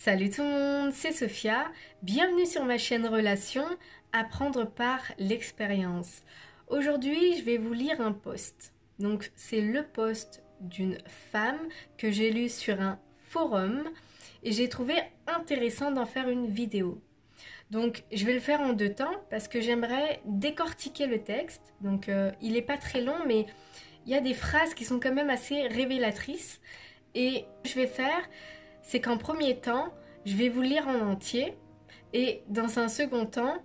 Salut tout le monde, c'est Sophia. Bienvenue sur ma chaîne Relations, apprendre par l'expérience. Aujourd'hui, je vais vous lire un post. Donc, c'est le post d'une femme que j'ai lu sur un forum et j'ai trouvé intéressant d'en faire une vidéo. Donc, je vais le faire en deux temps parce que j'aimerais décortiquer le texte. Donc, il n'est pas très long, mais il y a des phrases qui sont quand même assez révélatrices. Et ce que je vais faire, c'est qu'en premier temps, je vais vous lire en entier et dans un second temps,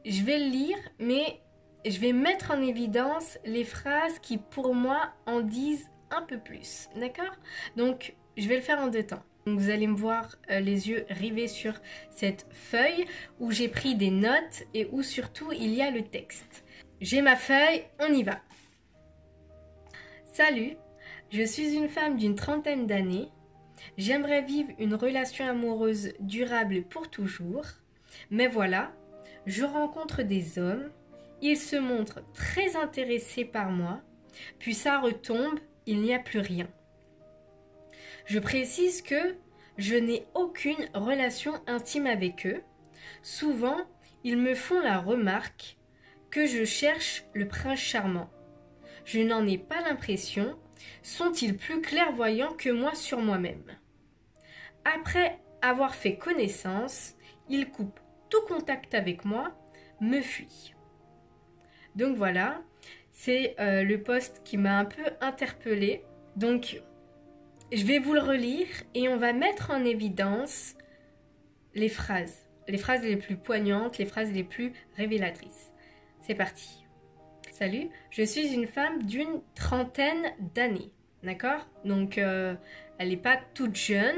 je vais le lire, mais je vais mettre en évidence les phrases qui, pour moi, en disent un peu plus. D'accord? Donc, je vais le faire en deux temps. Donc, vous allez me voir les yeux rivés sur cette feuille où j'ai pris des notes et où surtout il y a le texte. J'ai ma feuille, on y va. Salut, je suis une femme d'une trentaine d'années. J'aimerais vivre une relation amoureuse durable pour toujours, mais voilà, je rencontre des hommes, ils se montrent très intéressés par moi, puis ça retombe, il n'y a plus rien. Je précise que je n'ai aucune relation intime avec eux. Souvent, ils me font la remarque que je cherche le prince charmant. Je n'en ai pas l'impression. Sont-ils plus clairvoyants que moi sur moi-même? Après avoir fait connaissance, ils coupent tout contact avec moi, me fuient. Donc voilà, c'est le post qui m'a un peu interpellée. Donc, je vais vous le relire et on va mettre en évidence les phrases les plus poignantes, les phrases les plus révélatrices. C'est parti. Salut, je suis une femme d'une trentaine d'années, d'accord? Donc, elle n'est pas toute jeune,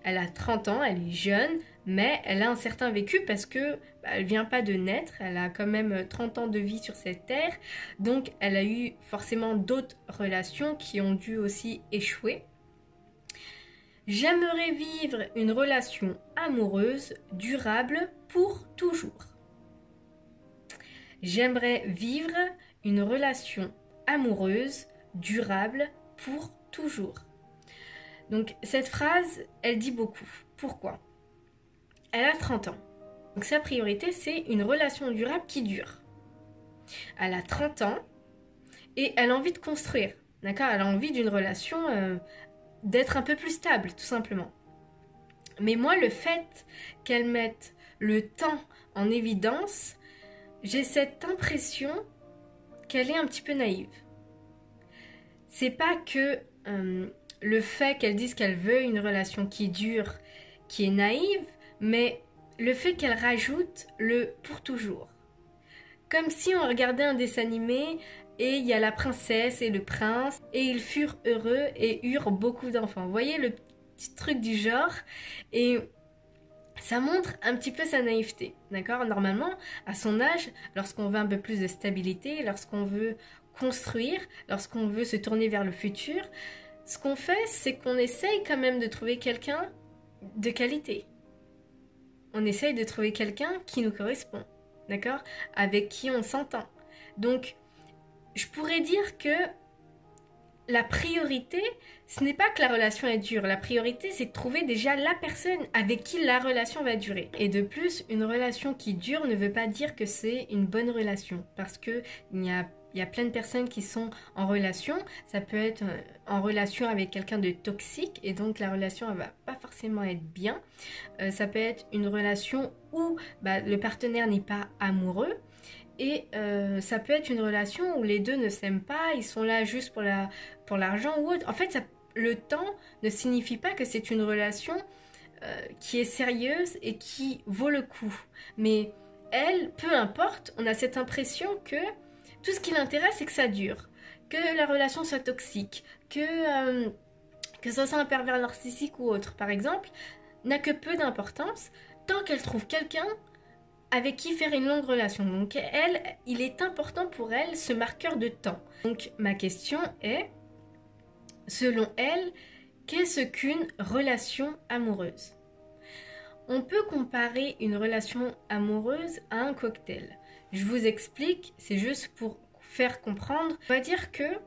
elle a 30 ans, elle est jeune, mais elle a un certain vécu parce que elle vient pas de naître, elle a quand même 30 ans de vie sur cette terre, donc elle a eu forcément d'autres relations qui ont dû aussi échouer. J'aimerais vivre une relation amoureuse durable pour toujours. J'aimerais vivre une relation amoureuse durable pour toujours. Donc cette phrase, elle dit beaucoup. Pourquoi? Elle a 30 ans. Donc sa priorité, c'est une relation durable qui dure. Elle a 30 ans et elle a envie de construire. D'accord? Elle a envie d'une relation d'être un peu plus stable, tout simplement. Mais moi, le fait qu'elle mette le temps en évidence, j'ai cette impression qu'elle est un petit peu naïve. C'est pas que le fait qu'elle dise qu'elle veut une relation qui dure, qui est naïve, mais le fait qu'elle rajoute le pour toujours. Comme si on regardait un dessin animé et il y a la princesse et le prince et ils furent heureux et eurent beaucoup d'enfants. Vous voyez le petit truc du genre? Et ça montre un petit peu sa naïveté, d'accord? Normalement, à son âge, lorsqu'on veut un peu plus de stabilité, lorsqu'on veut construire, lorsqu'on veut se tourner vers le futur, ce qu'on fait, c'est qu'on essaye quand même de trouver quelqu'un de qualité. On essaye de trouver quelqu'un qui nous correspond, d'accord? Avec qui on s'entend. Donc, je pourrais dire que la priorité, ce n'est pas que la relation est dure. La priorité, c'est de trouver déjà la personne avec qui la relation va durer. Et de plus, une relation qui dure ne veut pas dire que c'est une bonne relation. Parce que il y a plein de personnes qui sont en relation. Ça peut être en relation avec quelqu'un de toxique et donc la relation ne va pas forcément être bien. Ça peut être une relation où le partenaire n'est pas amoureux. Et ça peut être une relation où les deux ne s'aiment pas, ils sont là juste pour l'argent ou autre. En fait, le temps ne signifie pas que c'est une relation qui est sérieuse et qui vaut le coup. Mais elle, peu importe, on a cette impression que tout ce qui l'intéresse, c'est que ça dure, que la relation soit toxique, que ça soit un pervers narcissique ou autre, par exemple, n'a que peu d'importance tant qu'elle trouve quelqu'un avec qui faire une longue relation. Donc elle, il est important pour elle ce marqueur de temps. Donc ma question est, selon elle, qu'est-ce qu'une relation amoureuse? On peut comparer une relation amoureuse à un cocktail. Je vous explique, c'est juste pour faire comprendre. On va dire que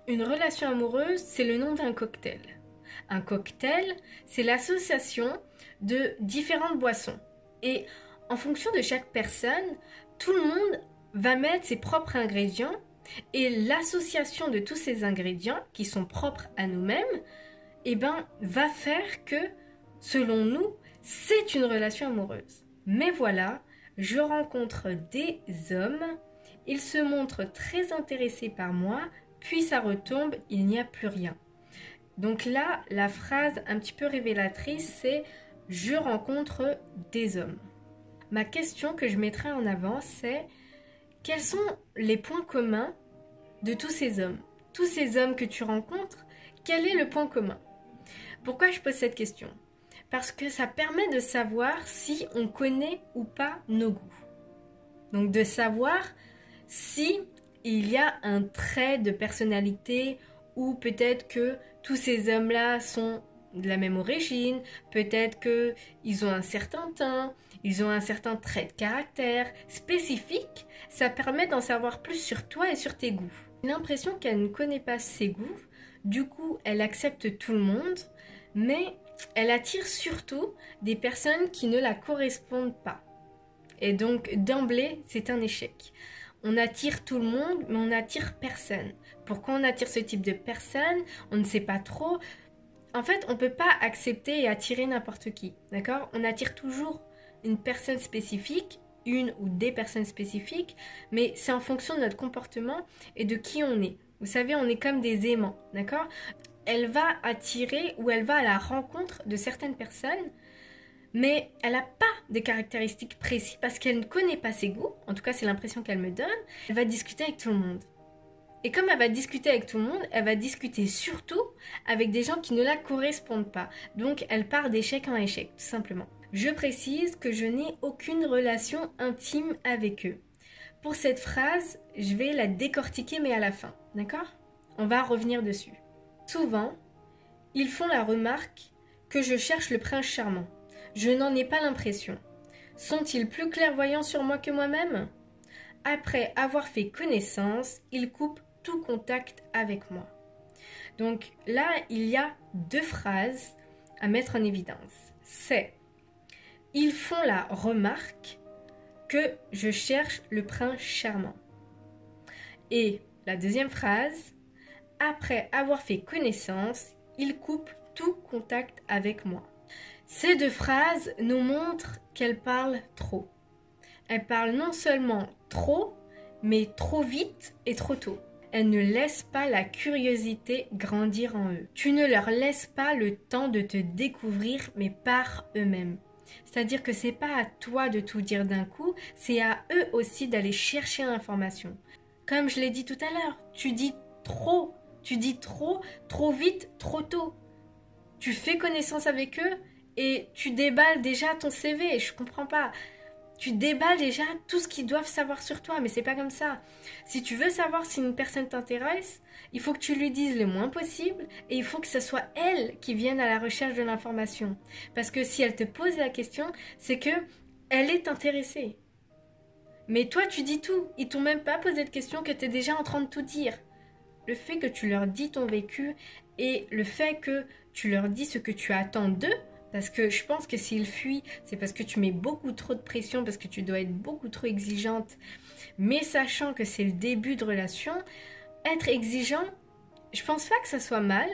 une relation amoureuse, c'est le nom d'un cocktail. Un cocktail, c'est l'association de différentes boissons. Et en fonction de chaque personne, tout le monde va mettre ses propres ingrédients et l'association de tous ces ingrédients qui sont propres à nous-mêmes, va faire que, selon nous, c'est une relation amoureuse. Mais voilà, je rencontre des hommes, ils se montrent très intéressés par moi, puis ça retombe, il n'y a plus rien. Donc là, la phrase un petit peu révélatrice, c'est « je rencontre des hommes ». Ma question que je mettrai en avant, c'est « quels sont les points communs de tous ces hommes ?» Tous ces hommes que tu rencontres, quel est le point commun? Pourquoi je pose cette question? Parce que ça permet de savoir si on connaît ou pas nos goûts. Donc de savoir si il y a un trait de personnalité ou peut-être que tous ces hommes-là sont de la même origine, peut-être qu'ils ont un certain teint, ils ont un certain trait de caractère spécifique. Ça permet d'en savoir plus sur toi et sur tes goûts. J'ai l'impression qu'elle ne connaît pas ses goûts, du coup elle accepte tout le monde, mais elle attire surtout des personnes qui ne la correspondent pas. Et donc d'emblée, c'est un échec. On attire tout le monde, mais on n'attire personne. Pourquoi on attire ce type de personne? On ne sait pas trop. En fait, on ne peut pas accepter et attirer n'importe qui, d'accord? On attire toujours une personne spécifique, une ou des personnes spécifiques, mais c'est en fonction de notre comportement et de qui on est. Vous savez, on est comme des aimants, d'accord? Elle va attirer ou elle va à la rencontre de certaines personnes, mais elle n'a pas de caractéristiques précises parce qu'elle ne connaît pas ses goûts, en tout cas c'est l'impression qu'elle me donne. Elle va discuter avec tout le monde. Et comme elle va discuter avec tout le monde, elle va discuter surtout avec des gens qui ne la correspondent pas. Donc elle part d'échec en échec, tout simplement. Je précise que je n'ai aucune relation intime avec eux. Pour cette phrase, je vais la décortiquer mais à la fin, d'accord? On va revenir dessus. Souvent, ils font la remarque que je cherche le prince charmant. Je n'en ai pas l'impression. Sont-ils plus clairvoyants sur moi que moi-même? Après avoir fait connaissance, ils coupent tout contact avec moi. Donc là, il y a deux phrases à mettre en évidence. C'est « Ils font la remarque que je cherche le prince charmant ». Et la deuxième phrase « Après avoir fait connaissance, ils coupent tout contact avec moi ». Ces deux phrases nous montrent qu'elle parle trop. Elle parle non seulement trop, mais trop vite et trop tôt. Elle ne laisse pas la curiosité grandir en eux. Tu ne leur laisses pas le temps de te découvrir, mais par eux-mêmes. C'est-à-dire que c'est pas à toi de tout dire d'un coup, c'est à eux aussi d'aller chercher l'information. Comme je l'ai dit tout à l'heure, tu dis trop vite, trop tôt. Tu fais connaissance avec eux et tu déballes déjà ton CV, je comprends pas. Tu déballes déjà tout ce qu'ils doivent savoir sur toi, mais c'est pas comme ça. Si tu veux savoir si une personne t'intéresse, il faut que tu lui dises le moins possible et il faut que ce soit elle qui vienne à la recherche de l'information. Parce que si elle te pose la question, c'est que elle est intéressée. Mais toi, tu dis tout. Ils t'ont même pas posé de question que tu es déjà en train de tout dire. Le fait que tu leur dis ton vécu et le fait que tu leur dis ce que tu attends d'eux, parce que je pense que s'ils fuient, c'est parce que tu mets beaucoup trop de pression, parce que tu dois être beaucoup trop exigeante. Mais sachant que c'est le début de relation, être exigeant, je pense pas que ça soit mal,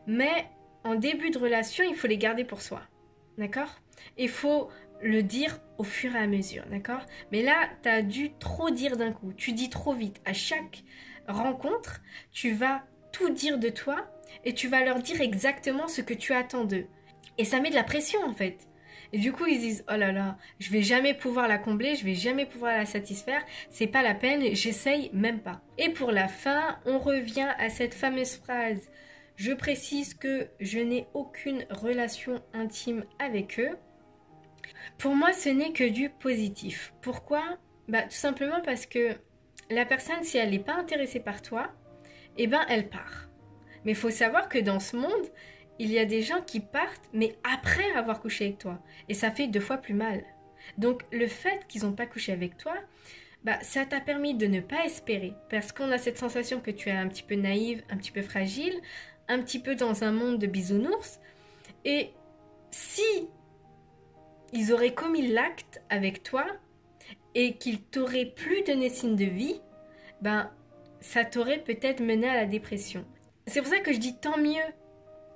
mais en début de relation, il faut les garder pour soi. D'accord? Il faut le dire au fur et à mesure, d'accord? Mais là, tu as dû trop dire d'un coup. Tu dis trop vite. À chaque rencontre, tu vas tout dire de toi et tu vas leur dire exactement ce que tu attends d'eux. Et ça met de la pression en fait. Et du coup ils disent oh là là, je vais jamais pouvoir la combler, je vais jamais pouvoir la satisfaire, c'est pas la peine, j'essaye même pas. Et pour la fin, on revient à cette fameuse phrase. Je précise que je n'ai aucune relation intime avec eux. Pour moi, ce n'est que du positif. Pourquoi? Tout simplement parce que la personne, si elle n'est pas intéressée par toi, elle part. Mais il faut savoir que dans ce monde, il y a des gens qui partent, mais après avoir couché avec toi. Et ça fait 2 fois plus mal. Donc, le fait qu'ils n'ont pas couché avec toi, ça t'a permis de ne pas espérer. Parce qu'on a cette sensation que tu es un petit peu naïve, un petit peu fragile. un petit peu dans un monde de bisounours. Et si ils auraient commis l'acte avec toi et qu'ils t'auraient plus donné signe de vie, ben ça t'aurait peut-être mené à la dépression. C'est pour ça que je dis tant mieux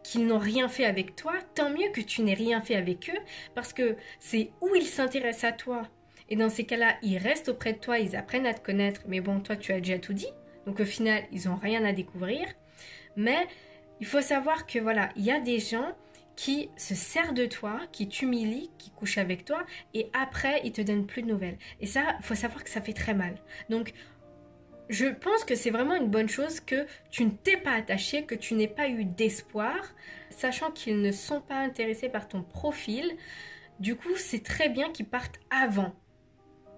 qu'ils n'ont rien fait avec toi, tant mieux que tu n'aies rien fait avec eux, parce que c'est où ils s'intéressent à toi. Et dans ces cas-là, ils restent auprès de toi, ils apprennent à te connaître, mais bon, toi tu as déjà tout dit, donc au final, ils n'ont rien à découvrir. Mais il faut savoir que voilà, il y a des gens qui se servent de toi, qui t'humilient, qui couchent avec toi, et après, ils te donnent plus de nouvelles. Et ça, il faut savoir que ça fait très mal. Donc, je pense que c'est vraiment une bonne chose que tu ne t'es pas attaché, que tu n'aies pas eu d'espoir, sachant qu'ils ne sont pas intéressés par ton profil. Du coup, c'est très bien qu'ils partent avant.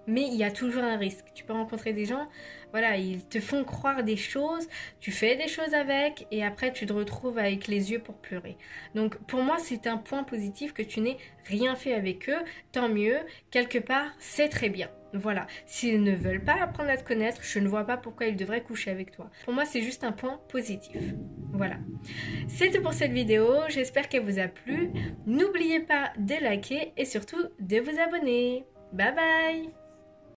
Mais il y a toujours un risque. Tu peux rencontrer des gens, voilà, ils te font croire des choses, tu fais des choses avec, et après tu te retrouves avec les yeux pour pleurer. Donc pour moi, c'est un point positif que tu n'aies rien fait avec eux, tant mieux, quelque part, c'est très bien. Voilà, s'ils ne veulent pas apprendre à te connaître, je ne vois pas pourquoi ils devraient coucher avec toi. Pour moi, c'est juste un point positif. Voilà. C'est tout pour cette vidéo, j'espère qu'elle vous a plu. N'oubliez pas de liker et surtout de vous abonner. Bye bye!